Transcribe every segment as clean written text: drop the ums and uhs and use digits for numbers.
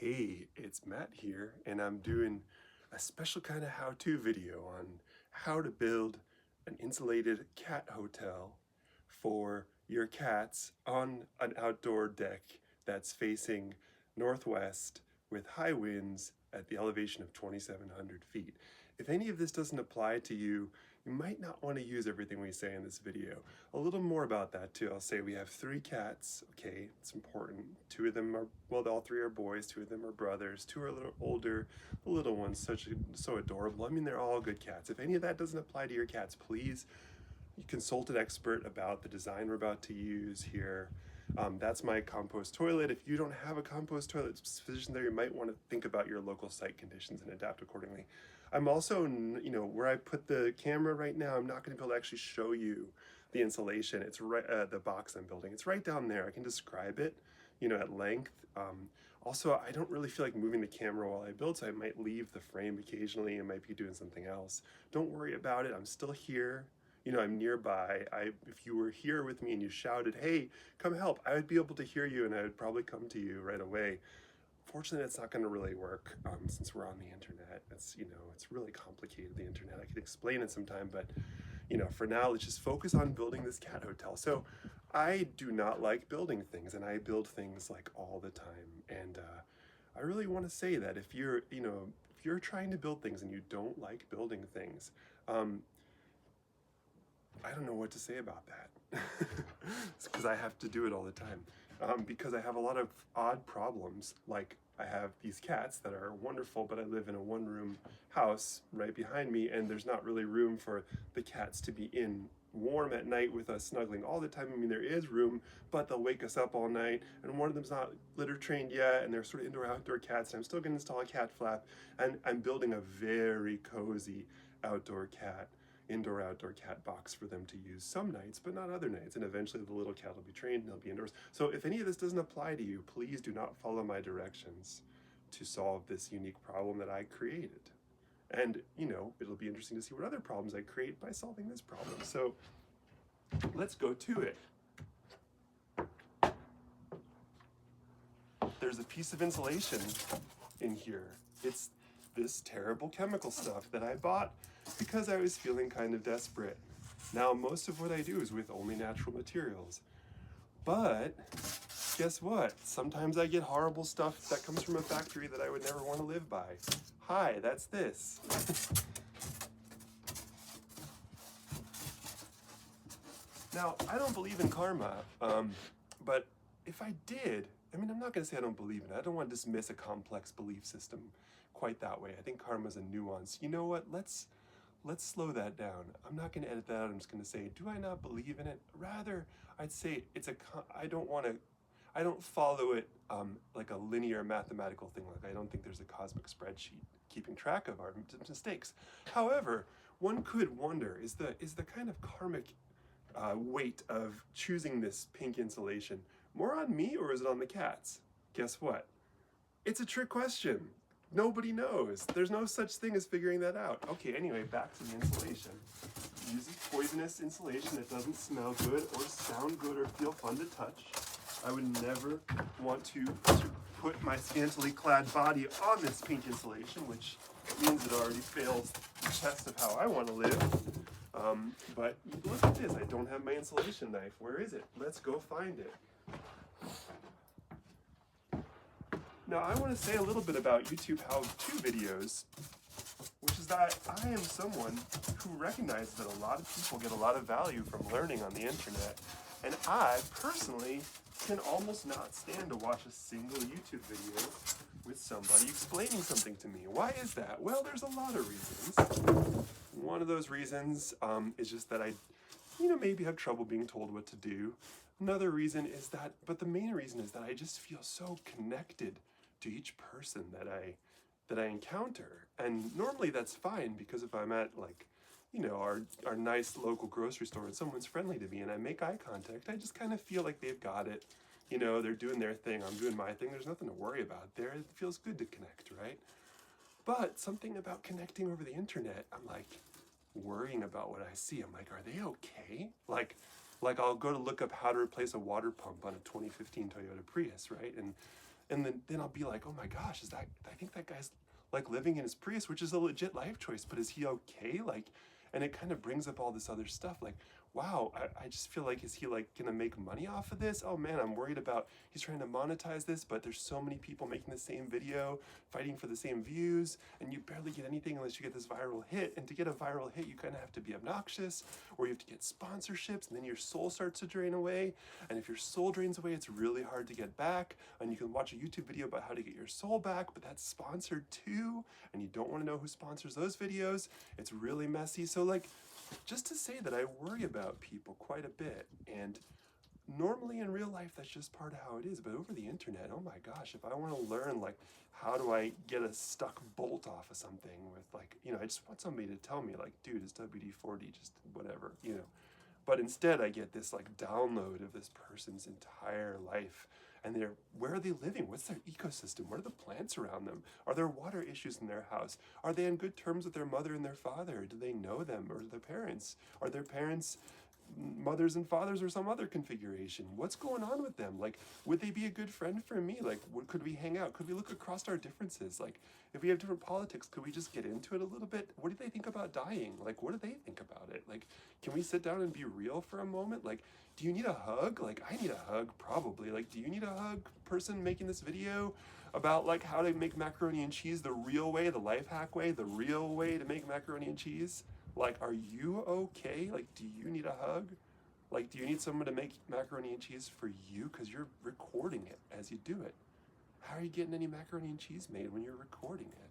Hey, it's Matt here, and I'm doing a special kind of how-to video on how to build an insulated cat hotel for your cats on an outdoor deck that's facing northwest with high winds at the elevation of 2,700 feet. If any of this doesn't apply to you, you might not want to use everything we say in this video. A little more about that too. I'll say we have 3 cats, okay, it's important. 2 of them are, well, all 3 are boys, 2 of them are brothers, 2 are a little older, the little one's so adorable. I mean, they're all good cats. If any of that doesn't apply to your cats, please consult an expert about the design we're about to use here. That's my compost toilet. If you don't have a compost toilet positioned there, you might want to think about your local site conditions and adapt accordingly. I'm also, where I put the camera right now, I'm not going to be able to actually show you the insulation. It's right, the box I'm building. It's right down there. I can describe it, at length. Also, I don't really feel like moving the camera while I build, so I might leave the frame occasionally and might be doing something else. Don't worry about it. I'm still here. I'm nearby. If you were here with me and you shouted, "Hey, come help," I would be able to hear you and I would probably come to you right away. Fortunately, it's not going to really work since we're on the internet. It's really complicated, the internet. I could explain it sometime, but for now, let's just focus on building this cat hotel. So I do not like building things, and I build things like all the time. And I really want to say that if you're trying to build things and you don't like building things, I don't know what to say about that. It's because I have to do it all the time. Because I have a lot of odd problems, like I have these cats that are wonderful, but I live in a 1-room house right behind me, and there's not really room for the cats to be in warm at night with us snuggling all the time. I mean, there is room, but they'll wake us up all night, and one of them's not litter trained yet, and they're sort of indoor-outdoor cats, and I'm still going to install a cat flap, and I'm building a very cozy indoor-outdoor cat box for them to use some nights, but not other nights. And eventually the little cat will be trained and they'll be indoors. So if any of this doesn't apply to you, please do not follow my directions to solve this unique problem that I created. And, it'll be interesting to see what other problems I create by solving this problem. So let's go to it. There's a piece of insulation in here. It's this terrible chemical stuff that I bought because I was feeling kind of desperate. Now, most of what I do is with only natural materials. But guess what? Sometimes I get horrible stuff that comes from a factory that I would never want to live by. Hi, that's this. Now, I don't believe in karma, but if I did, I'm not going to say I don't believe in it. I don't want to dismiss a complex belief system quite that way. I think karma is a nuance. You know what? Let's slow that down. I'm not going to edit that out. I'm just going to say, do I not believe in it? Rather, I'd say I don't follow it like a linear mathematical thing. Like, I don't think there's a cosmic spreadsheet keeping track of our mistakes. However, one could wonder, is the kind of karmic weight of choosing this pink insulation more on me or is it on the cats? Guess what? It's a trick question. Nobody knows. There's no such thing as figuring that out. Okay, anyway, back to the insulation. Using poisonous insulation that doesn't smell good or sound good or feel fun to touch. I would never want to put my scantily clad body on this pink insulation, which means it already fails the test of how I want to live. But look at this, I don't have my insulation knife. Where is it? Let's go find it. Now, I want to say a little bit about YouTube how-to videos, which is that I am someone who recognizes that a lot of people get a lot of value from learning on the internet, and I, personally, can almost not stand to watch a single YouTube video with somebody explaining something to me. Why is that? Well, there's a lot of reasons. One of those reasons is just that I, maybe have trouble being told what to do. Another reason is that, but the main reason is that I just feel so connected to each person that I encounter. And normally that's fine, because if I'm at our nice local grocery store and someone's friendly to me and I make eye contact, I just kind of feel like they've got it. They're doing their thing, I'm doing my thing, there's nothing to worry about there. It feels good to connect, right? But something about connecting over the internet, I'm like worrying about what I see. I'm like, are they okay? Like I'll go to look up how to replace a water pump on a 2015 Toyota Prius, right? And And then I'll be like, oh my gosh, I think that guy's like living in his Prius, which is a legit life choice, but is he okay? Like, and it kind of brings up all this other stuff, like, wow, I just feel like, is he like gonna make money off of this? Oh man, I'm worried about, he's trying to monetize this, but there's so many people making the same video, fighting for the same views, and you barely get anything unless you get this viral hit. And to get a viral hit, you kind of have to be obnoxious, or you have to get sponsorships, and then your soul starts to drain away. And if your soul drains away, it's really hard to get back. And you can watch a YouTube video about how to get your soul back, but that's sponsored too, and you don't want to know who sponsors those videos. It's really messy. So like, just to say that I worry about people quite a bit, and normally in real life that's just part of how it is, but over the internet, oh my gosh, if I want to learn like how do I get a stuck bolt off of something with like, you know, I just want somebody to tell me like, dude, it's WD-40, just whatever, you know. But instead I get this like download of this person's entire life, and where are they living? What's their ecosystem? What are the plants around them? Are there water issues in their house? Are they in good terms with their mother and their father? Do they know them or their parents? Are their parents mothers and fathers or some other configuration? What's going on with them? Like, would they be a good friend for me? Like, could we hang out? Could we look across our differences? Like, if we have different politics, could we just get into it a little bit? What do they think about dying? Like, what do they think about it? Like, can we sit down and be real for a moment? Like, do you need a hug? Like, I need a hug, probably. Like, do you need a hug, person making this video about like how to make macaroni and cheese the real way, the life hack way, the real way to make macaroni and cheese? Like, are you okay? Like, do you need a hug? Like, do you need someone to make macaroni and cheese for you? Because you're recording it as you do it. How are you getting any macaroni and cheese made when you're recording it?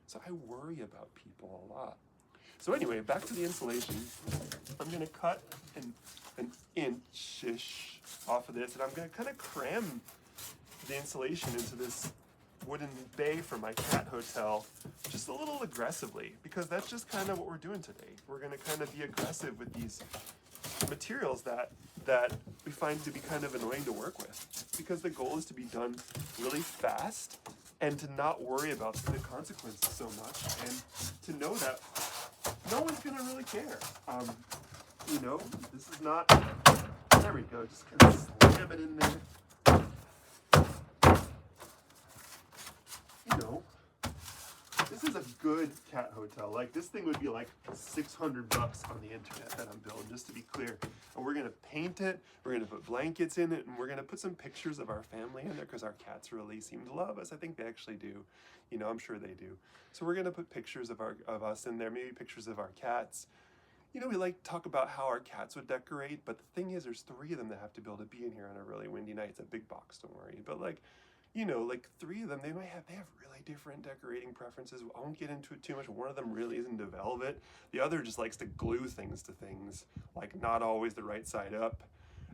So I worry about people a lot. So anyway, back to the insulation. I'm gonna cut an inch-ish off of this, and I'm gonna kind of cram the insulation into this wooden bay for my cat hotel just a little aggressively, because that's just kind of what we're doing today. We're gonna kind of be aggressive with these materials that we find to be kind of annoying to work with, because the goal is to be done really fast and to not worry about the consequences so much, and to know that no one's gonna really care. You know, this is not, there we go, just kind of slam it in there. You know, this is a good cat hotel. Like, this thing would be like $600 on the internet that I'm building, just to be clear. And we're gonna paint it, we're gonna put blankets in it, and we're gonna put some pictures of our family in there, because our cats really seem to love us. I think they actually do. You know, I'm sure they do. So we're gonna put pictures of us in there, maybe pictures of our cats. You know, we like to talk about how our cats would decorate, but the thing is, there's 3 of them that have to be able to be in here on a really windy night. It's a big box, don't worry. But like, you know, like 3 of them, they have really different decorating preferences. I won't get into it too much. One of them really isn't into velvet. The other just likes to glue things to things, like not always the right side up,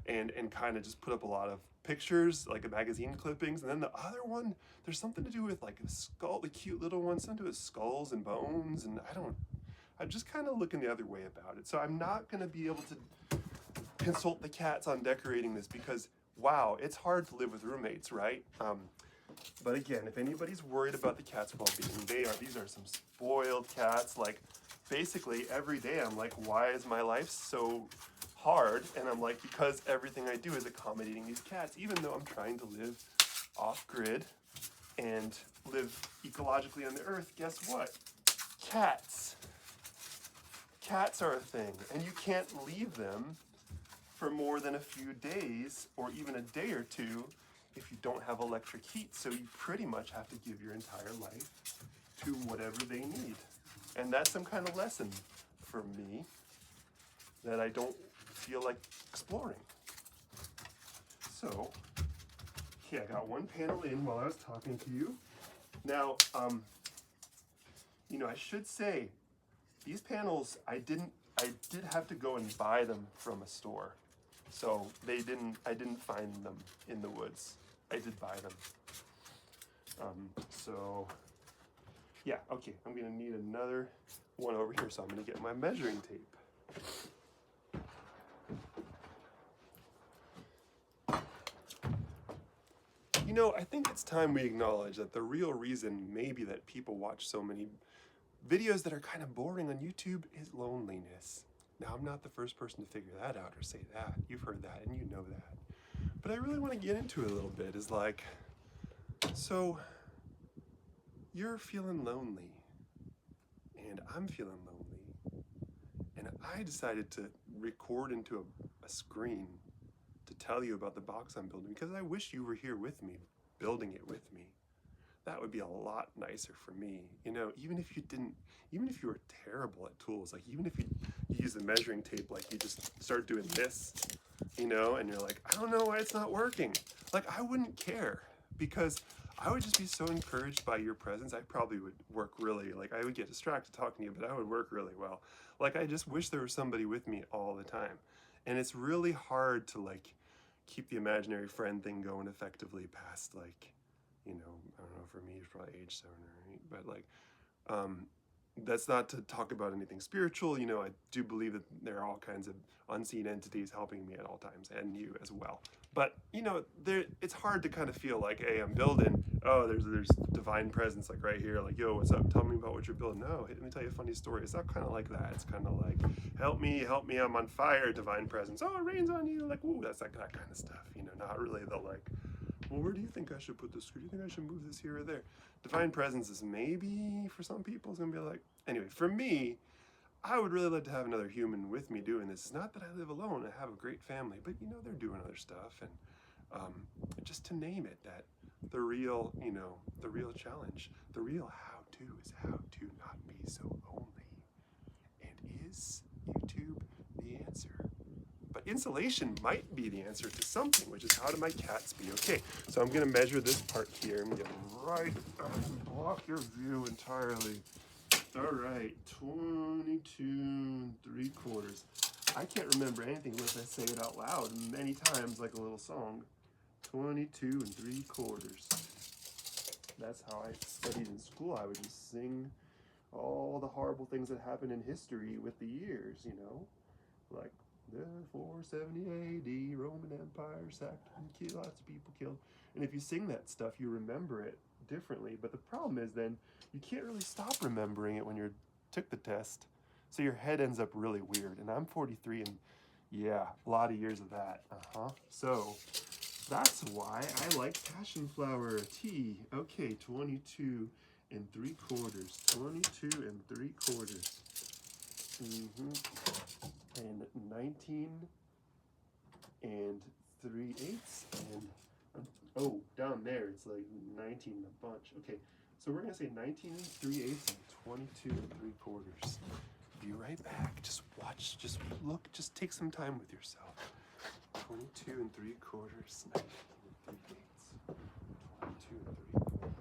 and kind of just put up a lot of pictures, like a magazine clippings. And then the other one, there's something to do with like a skull, the cute little one, something to do with skulls and bones, and I'm just kind of looking the other way about it. So I'm not going to be able to consult the cats on decorating this, because wow, it's hard to live with roommates, right? But again, if anybody's worried about the cat's well-being, these are some spoiled cats. Like, basically every day I'm like, why is my life so hard? And I'm like, because everything I do is accommodating these cats, even though I'm trying to live off-grid and live ecologically on the earth. Guess what? Cats are a thing, and you can't leave them for more than a few days or even a day or two if you don't have electric heat. So you pretty much have to give your entire life to whatever they need. And that's some kind of lesson for me that I don't feel like exploring. So, okay, I got one panel in while I was talking to you. Now, you know, I should say, these panels, I did have to go and buy them from a store. So I didn't find them in the woods. I did buy them. So yeah, okay, I'm gonna need another one over here, so I'm gonna get my measuring tape. You know, I think it's time we acknowledge that the real reason maybe that people watch so many videos that are kind of boring on YouTube is loneliness. Now, I'm not the first person to figure that out or say that. You've heard that and you know that. But I really want to get into it a little bit, is like, So you're feeling lonely, and I'm feeling lonely, and I decided to record into a screen to tell you about the box I'm building because I wish you were here with me, building it with me. That would be a lot nicer for me. You know, even if you were terrible at tools, like even if you use the measuring tape, like you just start doing this, you know, and you're like, I don't know why it's not working. Like, I wouldn't care because I would just be so encouraged by your presence. I probably would work really, like, I would get distracted talking to you, but I would work really well. Like, I just wish there was somebody with me all the time. And it's really hard to, like, keep the imaginary friend thing going effectively past, like, you know, I don't know, for me, it's probably age 7 or 8, but, like, um, that's not to talk about anything spiritual. You know, I do believe that there are all kinds of unseen entities helping me at all times, and you as well. But you know, it's hard to kind of feel like, hey, I'm building. Oh, there's divine presence like right here. Like, yo, what's up? Tell me about what you're building. No, let me tell you a funny story. It's not kind of like that. It's kind of like, help me, I'm on fire. Divine presence. Oh, it rains on you. Like, ooh, that's like that kind of stuff. You know, not really the like, well, where do you think I should put this? Do you think I should move this here or there? Divine presence is maybe for some people it's gonna be like, anyway, for me, I would really like to have another human with me doing this. It's not that I live alone, I have a great family, but you know, they're doing other stuff. And just to name it, that the real, you know, the real challenge, the real how-to is how to not be so lonely. And is YouTube the answer? But insulation might be the answer to something, which is how do my cats be okay? So I'm gonna measure this part here. I'm gonna get right block your view entirely. All right, 22 3/4. I can't remember anything unless I say it out loud many times like a little song. 22 3/4. That's how I studied in school. I would just sing all the horrible things that happened in history with the years, you know? Like the 470 AD Roman Empire sacked and killed, lots of people killed. And if you sing that stuff, you remember it differently. But the problem is then you can't really stop remembering it when you took the test. So your head ends up really weird. And I'm 43 and yeah, a lot of years of that. So that's why I like passion flower tea. Okay, 22 3/4. 22 3/4. And 19 3/8. And oh, down there it's like 19 a bunch. Okay, so we're gonna say 19 3/8 and 22 3/4. Be right back. Just watch, just look, just take some time with yourself. 22 3/4, 19 3/8, 22 3/4, 19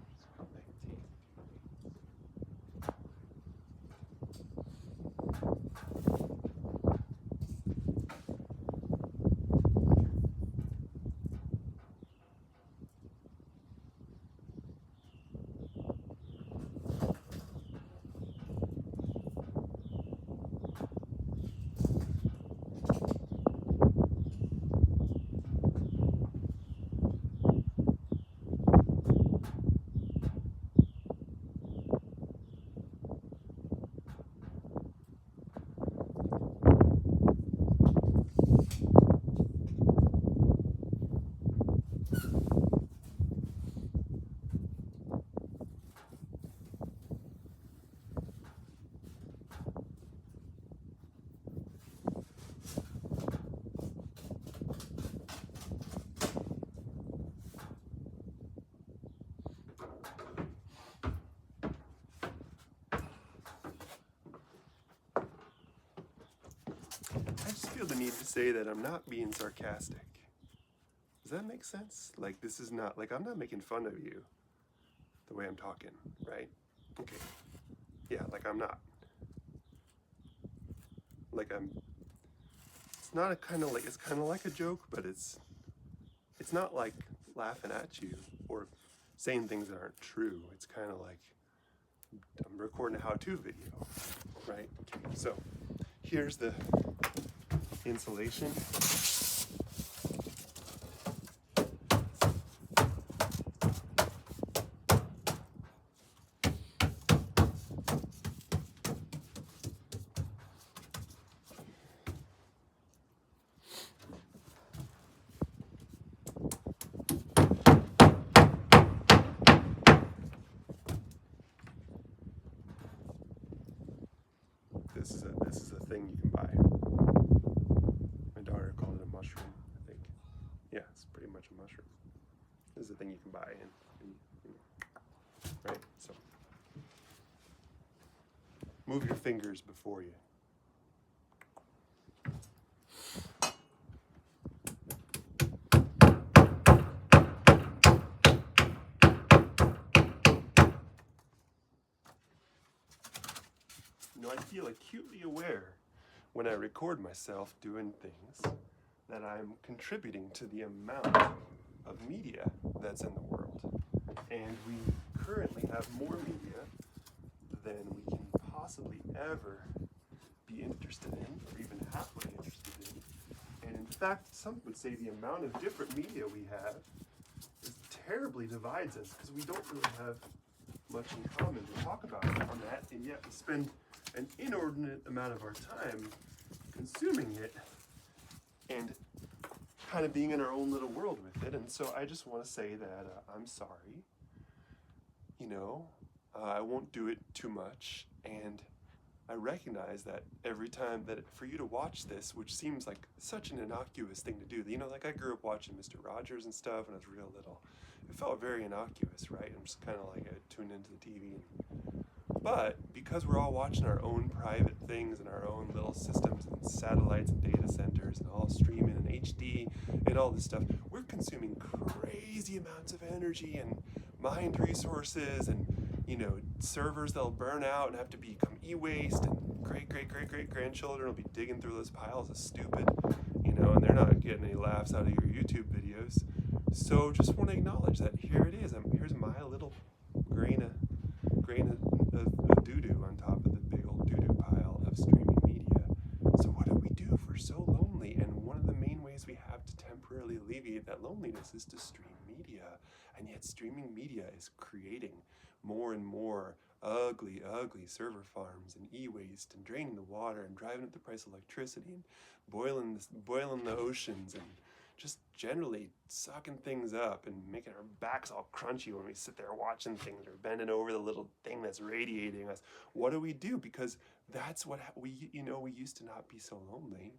I just feel the need to say that I'm not being sarcastic. Does that make sense? Like, this is not, like, I'm not making fun of you the way I'm talking, right? Okay. Yeah, like I'm not. Like it's not a kind of like, it's kind of like a joke, but it's not like laughing at you or saying things that aren't true. It's kind of like I'm recording a how-to video, right? Okay, so here's the insulation. this is a thing you can buy. My daughter called it a mushroom, I think. Yeah, it's pretty much a mushroom. This is a thing you can buy, right? So move your fingers before you. I feel acutely aware when I record myself doing things that I'm contributing to the amount of media that's in the world. And we currently have more media than we can possibly ever be interested in, or even halfway interested in. And in fact, some would say the amount of different media we have is terribly divides us, because we don't really have much in common to talk about on that, and yet we spend an inordinate amount of our time consuming it and kind of being in our own little world with it. And so I just want to say that I'm sorry. I won't do it too much, and I recognize that every time that for you to watch this, which seems like such an innocuous thing to do, like I grew up watching Mr. Rogers and stuff when I was real little. It felt very innocuous, right? I'm just kind of like I tuned into the TV. But because we're all watching our own private things and our own little systems and satellites and data centers and all streaming in HD and all this stuff, we're consuming crazy amounts of energy and mind resources and servers that'll burn out and have to become e-waste, and great-great-great-great-grandchildren will be digging through those piles of stupid, and they're not getting any laughs out of your YouTube videos. So just want to acknowledge that here it is. Here's my little grain of doo-doo on top of the big old doo-doo pile of streaming media. So what do we do if we're so lonely? And one of the main ways we have to temporarily alleviate that loneliness is to stream media. And yet streaming media is creating more and more ugly server farms and e-waste and draining the water and driving up the price of electricity and boiling the oceans and just generally sucking things up and making our backs all crunchy when we sit there watching things or bending over the little thing that's radiating us. What do we do? Because that's what we used to not be so lonely,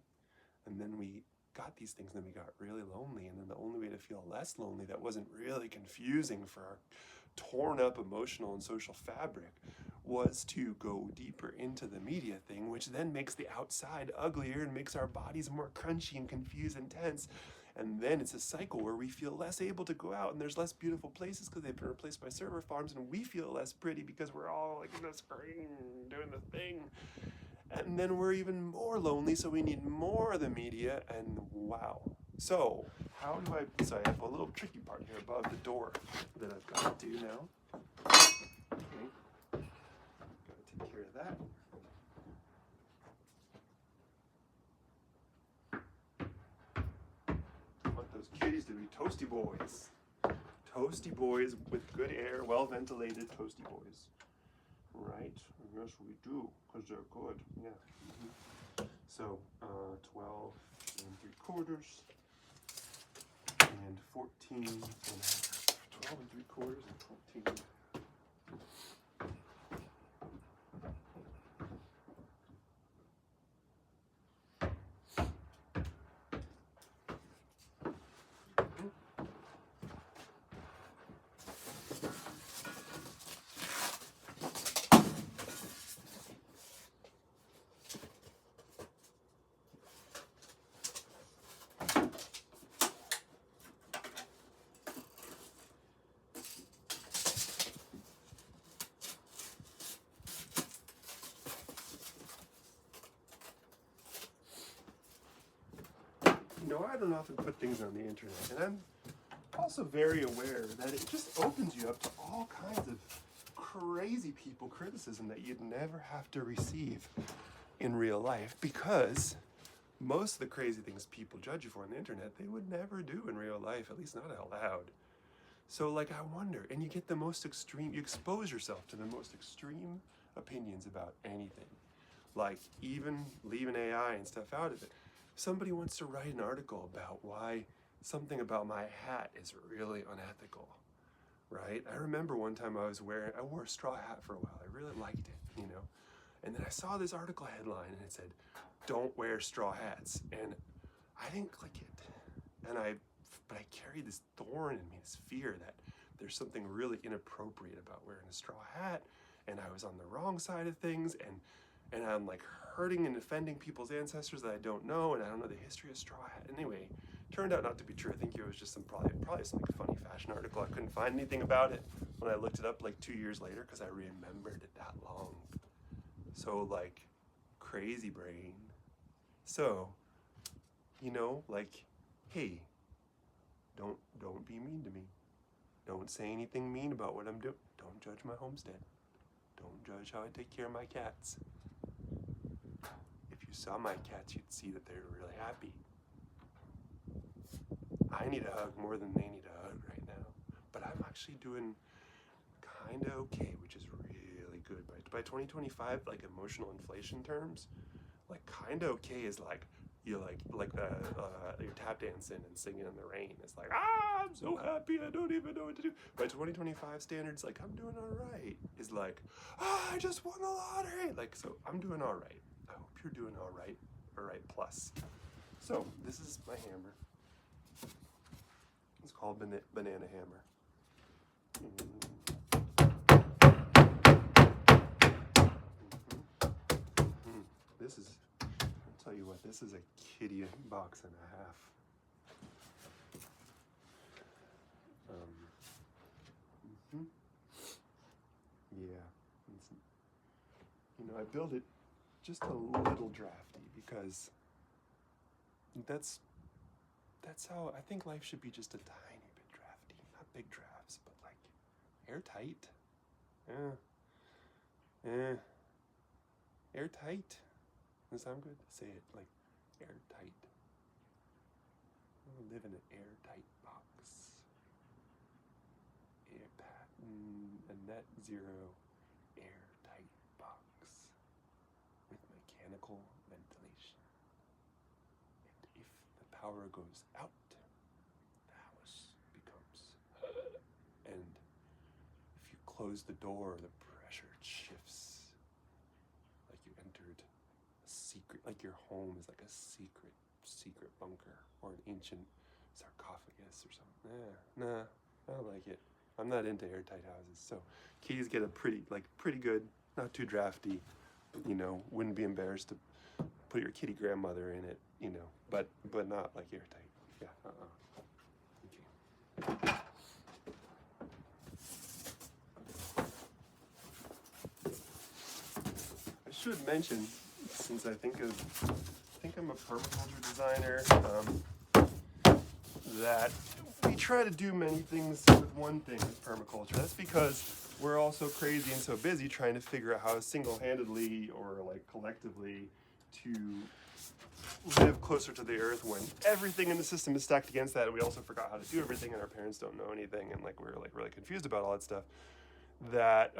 and then we got these things, and then we got really lonely, and then the only way to feel less lonely that wasn't really confusing for our torn up emotional and social fabric was to go deeper into the media thing, which then makes the outside uglier and makes our bodies more crunchy and confused and tense. And then it's a cycle where we feel less able to go out, and there's less beautiful places because they've been replaced by server farms, and we feel less pretty because we're all like in the screen doing the thing. And then we're even more lonely, so we need more of the media, and wow. So how do I have a little tricky part here above the door that I've got to do now. Okay. Gotta take care of that. Kitties to be toasty boys. Toasty boys with good air, well ventilated toasty boys. Right? Yes, we do, because they're good. Yeah. Mm-hmm. So 12 3/4 and 14 and 12 3/4 and 14. I don't often put things on the internet, and I'm also very aware that it just opens you up to all kinds of crazy people criticism that you'd never have to receive in real life, because most of the crazy things people judge you for on the internet, they would never do in real life, at least not out loud. So I wonder, and you get the most extreme, you expose yourself to the most extreme opinions about anything, like even leaving AI and stuff out of it. Somebody wants to write an article about why something about my hat is really unethical, right? I remember one time I wore a straw hat for a while. I really liked it, And then I saw this article headline and it said, "Don't wear straw hats." And I didn't click it. But I carried this thorn in me, this fear that there's something really inappropriate about wearing a straw hat, and I was on the wrong side of things, and I'm like hurting and offending people's ancestors that I don't know, and I don't know the history of straw hat. Anyway, turned out not to be true. I think it was just some probably some like funny fashion article. I couldn't find anything about it when I looked it up like 2 years later because I remembered it that long. So like crazy brain. So, you know, like, hey, don't be mean to me. Don't say anything mean about what I'm doing. Don't judge my homestead. Don't judge how I take care of my cats. If you saw my cats, you'd see that they're really happy. I need a hug more than they need a hug right now. But I'm actually doing kind of okay, which is really good. By 2025, like emotional inflation terms, like kind of okay is like, you're you're tap dancing and singing in the rain. It's like, I'm so happy, I don't even know what to do. By 2025 standards, like, I'm doing all right, is like, I just won the lottery. Like, so I'm doing all right. I hope you're doing all right plus. So this is my hammer. It's called Banana Hammer. This is, I'll tell you what, this is a kitty box and a half. Yeah, you know, I built it just a little drafty because that's how I think life should be, just a tiny bit drafty, not big drafts, but like airtight. Airtight. Does that sound good? Say it like airtight. I live in an airtight box. A net zero airtight box with mechanical ventilation. And if the power goes out, the house becomes and if you close the door, the pressure shifts. Like you entered a secret, like your home is like a secret bunker or an ancient sarcophagus or something. Nah, I don't like it. I'm not into airtight houses. So kitties get a pretty good, not too drafty, you know, wouldn't be embarrassed to put your kitty grandmother in it, you know, but not like airtight. Yeah, Okay. I should mention, since I think I'm a permaculture designer, that we try to do many things with one thing with permaculture. That's because we're all so crazy and so busy trying to figure out how single-handedly or like collectively to live closer to the earth when everything in the system is stacked against that, and we also forgot how to do everything, and our parents don't know anything, and like we're like really confused about all that stuff. That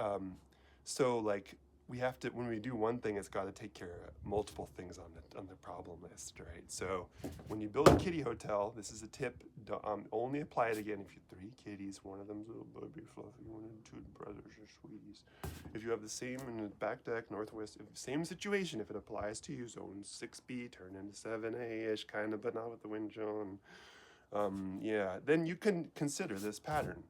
so like we have to, when we do one thing, it's got to take care of multiple things on the problem list, right? So when you build a kitty hotel, this is a tip, only apply it again if you have 3 kitties, one of them's a little baby fluffy, one and 2 brothers are sweeties. If you have the same in the back deck, northwest, same situation, if it applies to you, zone 6B turn into 7A-ish kind of, but not with the wind chill, and yeah, then you can consider this pattern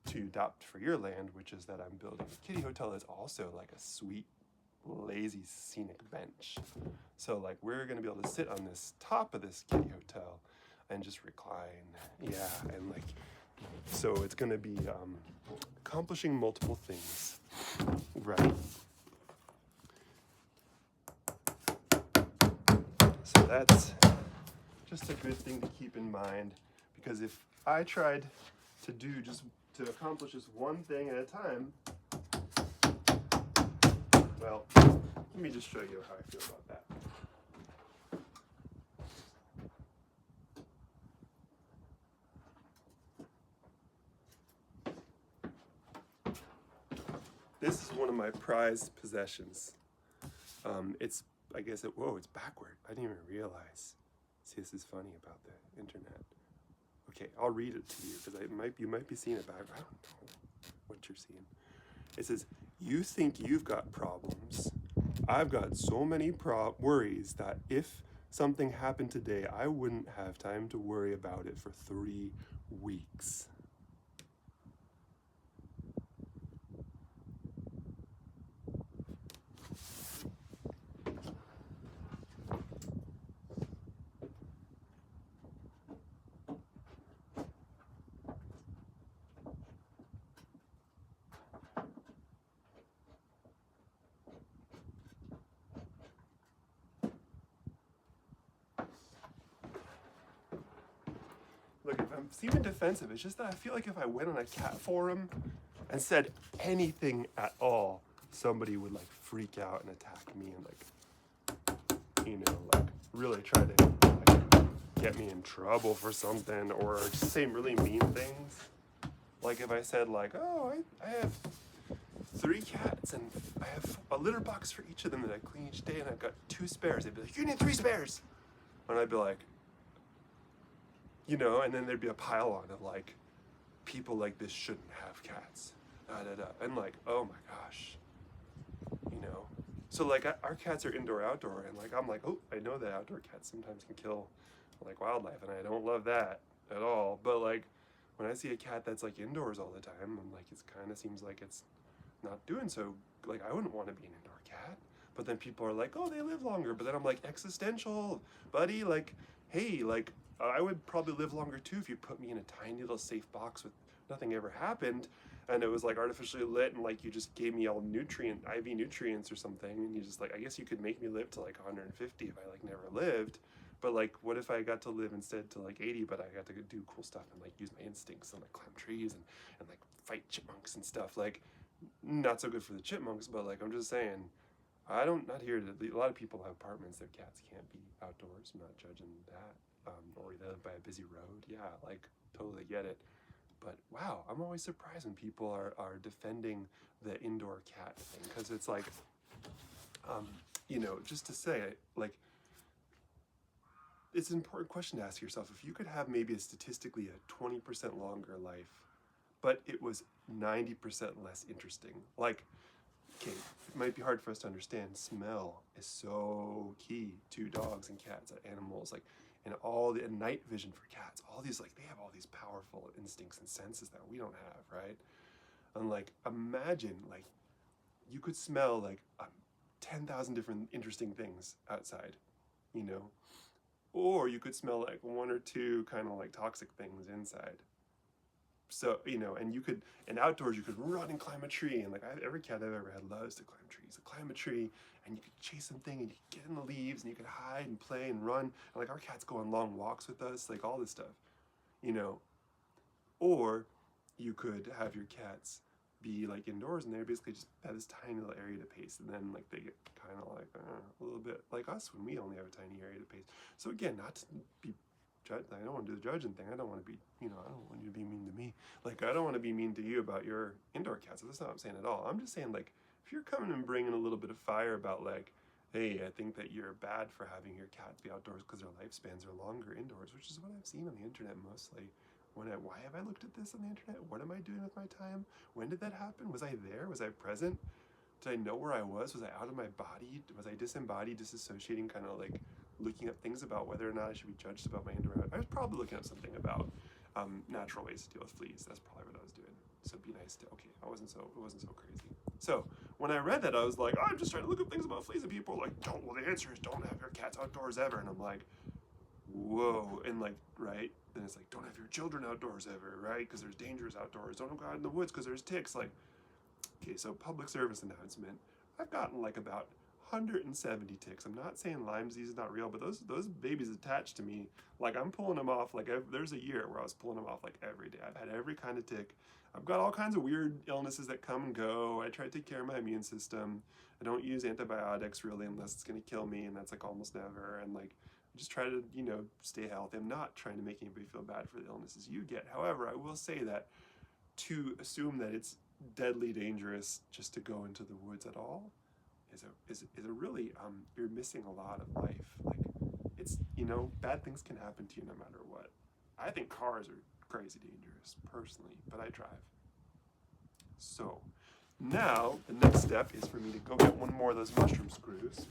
to adopt for your land, which is that I'm building a kitty hotel that's also like a sweet, lazy, scenic bench. So like we're gonna be able to sit on this top of this kitty hotel and just recline, yeah, and like, so it's gonna be accomplishing multiple things, right? So that's just a good thing to keep in mind, because if I tried to accomplish just one thing at a time, well, let me just show you how I feel about that. This is one of my prized possessions. It's backward. I didn't even realize. See, this is funny about the internet. Okay, I'll read it to you because you might be seeing it back. I don't know what you're seeing. It says, "You think you've got problems. I've got so many worries that if something happened today, I wouldn't have time to worry about it for 3 weeks. Look, if I'm seeming defensive, it's just that I feel like if I went on a cat forum and said anything at all, somebody would like freak out and attack me and like, like really try to like get me in trouble for something or just say really mean things. Like if I said like, oh, I have 3 cats and I have a litter box for each of them that I clean each day and I've got 2 spares. They'd be like, you need 3 spares. And I'd be like, and then there'd be a pile on of like, people like this shouldn't have cats. And like, oh my gosh. So like our cats are indoor outdoor and like I'm like, oh, I know that outdoor cats sometimes can kill like wildlife and I don't love that at all. But like when I see a cat that's like indoors all the time, I'm like, it kind of seems like it's not doing so. Like I wouldn't want to be an indoor cat. But then people are like, oh, they live longer. But then I'm like, existential, buddy. Like, hey, like I would probably live longer too if you put me in a tiny little safe box with nothing ever happened and it was like artificially lit and like you just gave me all IV nutrients or something and you just like, I guess you could make me live to like 150 if I like never lived. But like what if I got to live instead to like 80 but I got to do cool stuff and like use my instincts and like climb trees and like fight chipmunks and stuff. Like not so good for the chipmunks, but like I'm just saying, not here to, a lot of people have apartments, their cats can't be outdoors. I'm not judging that. Or they live by a busy road. Yeah, like totally get it. But wow, I'm always surprised when people are defending the indoor cat thing because it's like, just to say, like, it's an important question to ask yourself. If you could have maybe statistically a 20% longer life, but it was 90% less interesting, like, okay, it might be hard for us to understand. Smell is so key to dogs and cats, animals, like, and night vision for cats. All these, like, they have all these powerful instincts and senses that we don't have, right? And like, imagine, like, you could smell like 10,000 different interesting things outside, or you could smell like 1 or 2 kind of like toxic things inside. So, and outdoors you could run and climb a tree. And like every cat I've ever had loves to climb trees. So climb a tree and you could chase something and you could get in the leaves and you could hide and play and run. And like our cats go on long walks with us, like all this stuff, Or you could have your cats be like indoors and they basically just have this tiny little area to pace. And then like they get kind of like a little bit like us when we only have a tiny area to pace. So again, not to be I don't want to do the judging thing. I don't want to be, I don't want you to be mean to me. Like, I don't want to be mean to you about your indoor cats. That's not what I'm saying at all. I'm just saying, like, if you're coming and bringing a little bit of fire about, like, hey, I think that you're bad for having your cat be outdoors because their lifespans are longer indoors, which is what I've seen on the internet mostly. Why have I looked at this on the internet? What am I doing with my time? When did that happen? Was I there? Was I present? Did I know where I was? Was I out of my body? Was I disembodied, disassociating, kind of like looking up things about whether or not I should be judged about my indoor? I was probably looking up something about natural ways to deal with fleas. That's probably what I was doing. So be nice to, okay, it wasn't so crazy. So when I read that, I was like, oh, I'm just trying to look up things about fleas, and people are like, the answer is don't have your cats outdoors ever. And I'm like, whoa. And like, right? Then it's like, don't have your children outdoors ever, right? Because there's dangers outdoors. Don't go out in the woods because there's ticks. Like, okay, so public service announcement. I've gotten like about 170 ticks. I'm not saying Lyme disease is not real, but those babies attached to me, like I'm pulling them off. Like there's a year where I was pulling them off like every day. I've had every kind of tick. I've got all kinds of weird illnesses that come and go. I try to take care of my immune system. I don't use antibiotics really unless it's going to kill me, and that's like almost never. And like I just try to, stay healthy. I'm not trying to make anybody feel bad for the illnesses you get. However, I will say that to assume that it's deadly dangerous just to go into the woods at all is a really you're missing a lot of life. Like it's bad things can happen to you no matter what. I think cars are crazy dangerous personally, but I drive. So Now, the next step is for me to go get one more of those mushroom screws.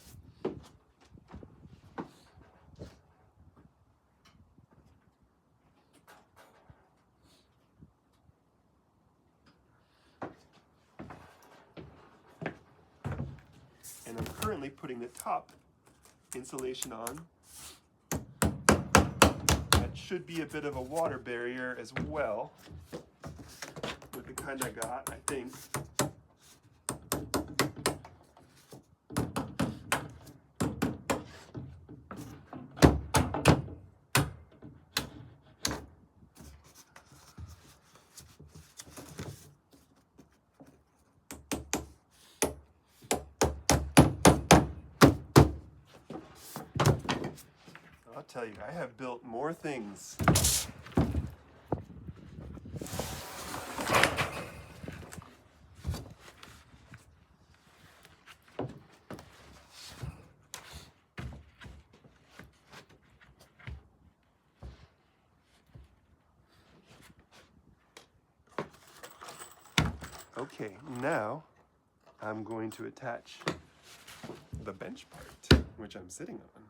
And I'm currently putting the top insulation on. That should be a bit of a water barrier as well, with the kind I got, I think. I'll tell you, I have built more things. Okay, now I'm going to attach the bench part, which I'm sitting on.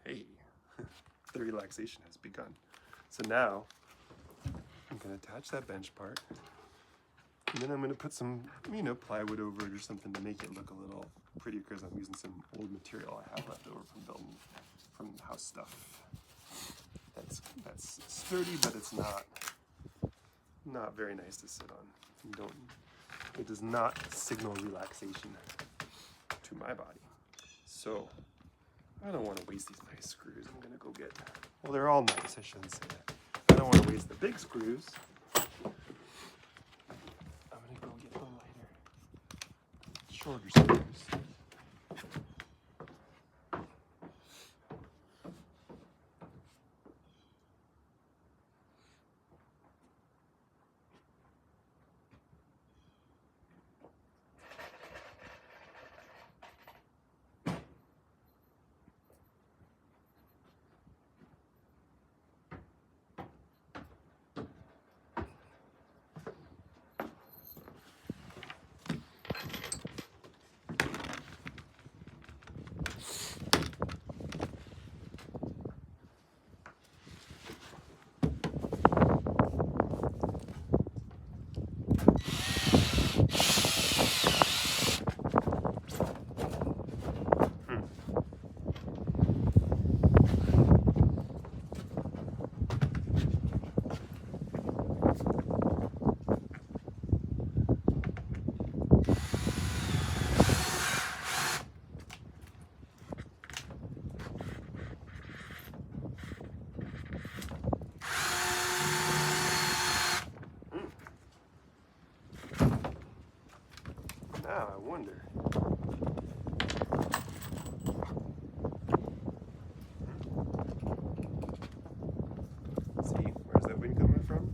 Hey, the relaxation has begun. So now I'm going to attach that bench part, and then I'm going to put some, plywood over it or something to make it look a little prettier, because I'm using some old material I have left over from building, from house stuff. That's sturdy, but it's not very nice to sit on. It does not signal relaxation to my body. So I don't want to waste these nice screws. I'm going to go get, well, they're all nice, I shouldn't say that. I don't want to waste the big screws. I'm going to go get the lighter, shorter screws. Now I wonder. See, where's that wind coming from?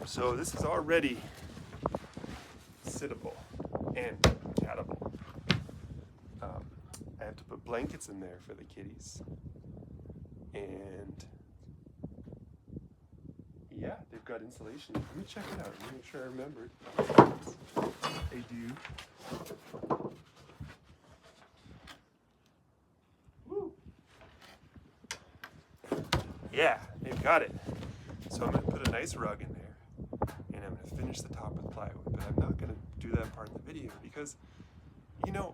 So this is already sittable and catable. I have to put blankets in there for the kitties, and yeah, they've got insulation. Let me check it out. Let me make sure I remembered. They do. Woo. Yeah, they've got it. So I'm going to put a nice rug in there, and I'm going to finish the top with plywood, but I'm not going to do that part in the video because, you know,